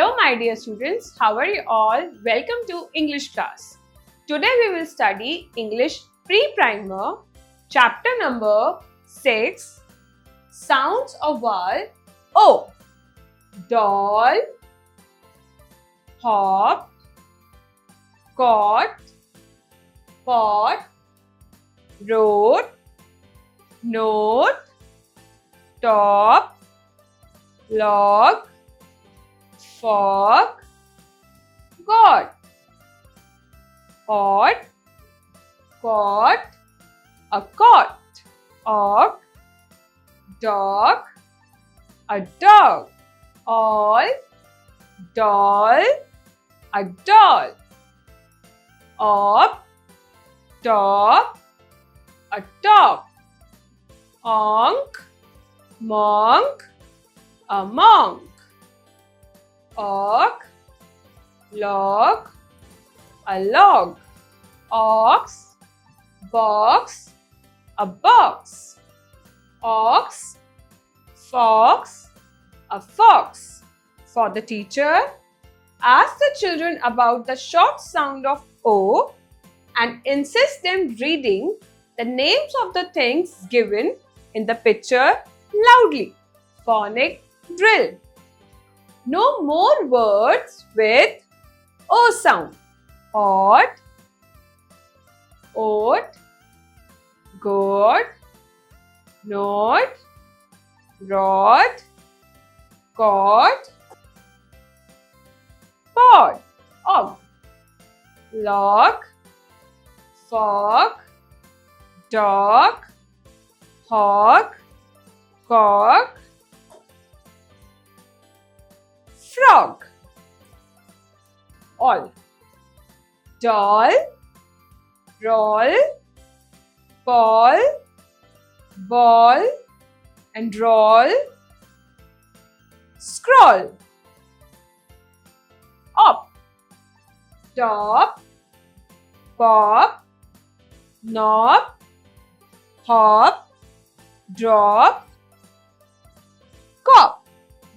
Hello my dear students, how are you all? Welcome to English class. Today we will study English Pre-Primer, chapter number 6, Sounds of vowel O. Doll, hop, caught, pot, wrote, note, top, log, fog, got, hot, caught, a cot, og, dog, a dog, all, doll, a doll, op, top, a top, onk, monk, a monk, og, log, a log, ox, box, a box, ox, fox, a fox. For the teacher, ask the children about the short sound of O and insist them reading the names of the things given in the picture loudly. Phonic drill. No more words with O sound. Odd, oat, gourd, note, rod, cord, pod, og, log, fog, dog, hog, cock, frog, all, doll, roll, ball, ball and roll, scroll, up, top, pop, knob, hop, drop, cop.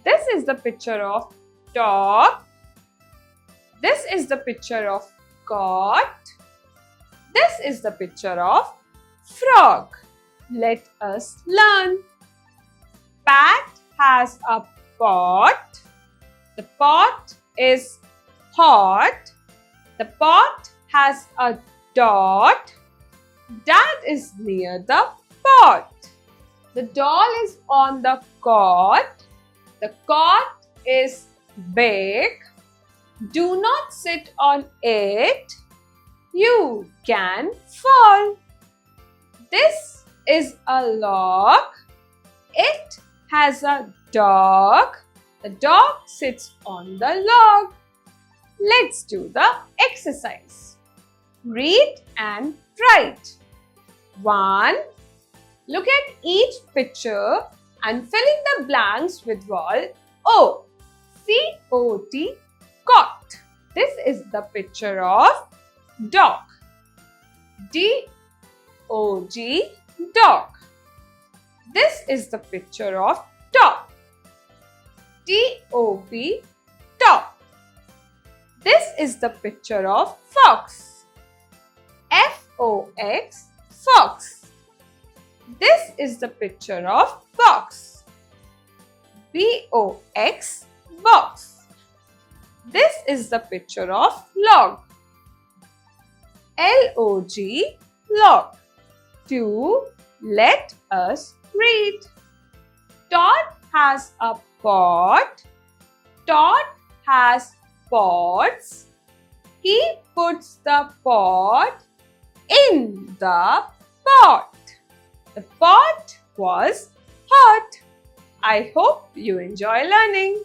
This is the picture of top. This is the picture of cot. This is the picture of frog. Let us learn. Pat has a pot. The pot is hot. The pot has a dot. Dad is near the pot. The doll is on the cot. The cot is big. Do not sit on it. You can fall. This is a log. It has a dog. The dog sits on the log. Let's do the exercise. Read and write. 1. Look at each picture and fill in the blanks with vowel O. C-O-T, cot. This is the picture of dog. D-O-G, dog. This is the picture of top. T-O-P, top. This is the picture of fox. F-O-X, fox. This is the picture of box. B-O-X, box. This is the picture of log. L-O-G, log. 2. Let us read. Todd has a pot. Todd has pots. He puts the pot in the pot. The pot was hot. I hope you enjoy learning.